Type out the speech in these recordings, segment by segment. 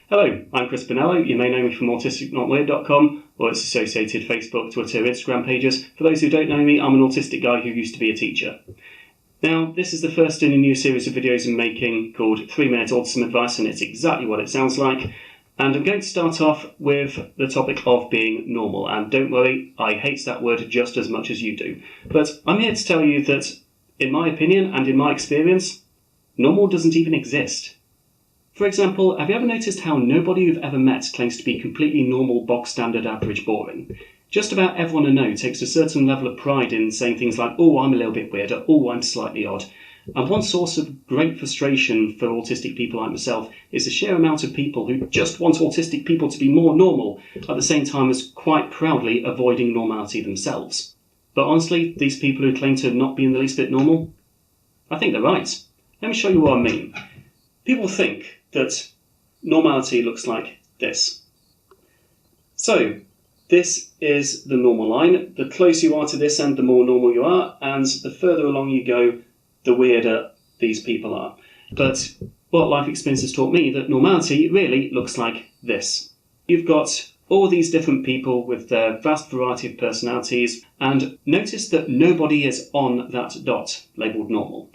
Hello, I'm Chris Bonello. You may know me from AutisticNotWeird.com or its associated Facebook, Twitter, Instagram pages. For those who don't know me, I'm an autistic guy who used to be a teacher. Now, this is the first in a new series of videos I'm making called 3-Minute Autism Advice, and it's exactly what it sounds like. And I'm going to start off with the topic of being normal. And don't worry, I hate that word just as much as you do. But I'm here to tell you that, in my opinion and in my experience, normal doesn't even exist. For example, have you ever noticed how nobody you've ever met claims to be completely normal, bog standard, average, boring? Just about everyone I know takes a certain level of pride in saying things like, oh, I'm a little bit weird, or oh, I'm slightly odd. And one source of great frustration for autistic people like myself is the sheer amount of people who just want autistic people to be more normal, at the same time as quite proudly avoiding normality themselves. But honestly, these people who claim to not be in the least bit normal, I think they're right. Let me show you what I mean. People think that normality looks like this. So, this is the normal line. The closer you are to this end, the more normal you are, and the further along you go, the weirder these people are. But what life experience has taught me, that normality really looks like this. You've got all these different people with their vast variety of personalities, and notice that nobody is on that dot labelled normal.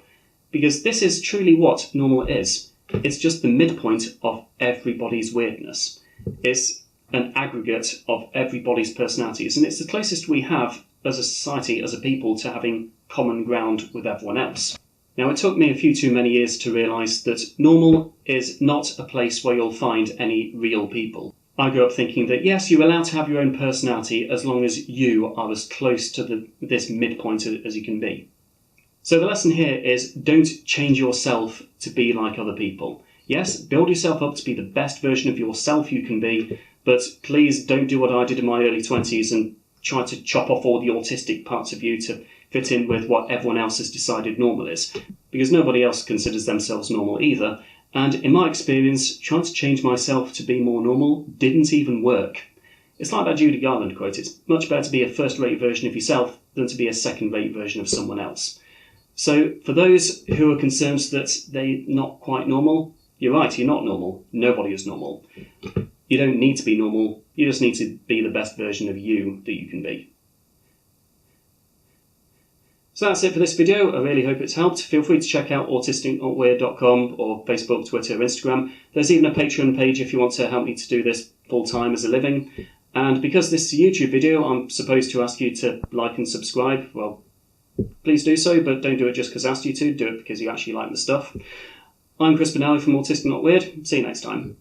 Because this is truly what normal is. It's just the midpoint of everybody's weirdness. It's an aggregate of everybody's personalities, and it's the closest we have as a society, as a people, to having common ground with everyone else. Now, it took me a few too many years to realise that normal is not a place where you'll find any real people. I grew up thinking that yes, you're allowed to have your own personality as long as you are as close to this midpoint as you can be. So the lesson here is, don't change yourself to be like other people. Yes, build yourself up to be the best version of yourself you can be, but please don't do what I did in my early 20s and try to chop off all the autistic parts of you to fit in with what everyone else has decided normal is, because nobody else considers themselves normal either. And in my experience, trying to change myself to be more normal didn't even work. It's like that Judy Garland quote, it's much better to be a first-rate version of yourself than to be a second-rate version of someone else. So for those who are concerned that they're not quite normal, you're right, you're not normal. Nobody is normal. You don't need to be normal, you just need to be the best version of you that you can be. So that's it for this video. I really hope it's helped. Feel free to check out AutisticNotWeird.com or Facebook, Twitter, Instagram. There's even a Patreon page if you want to help me to do this full-time as a living. And because this is a YouTube video, I'm supposed to ask you to like and subscribe. Well, please do so, but don't do it just because I asked you to. Do it because you actually like the stuff. I'm Chris Bonello from Autistic Not Weird. See you next time.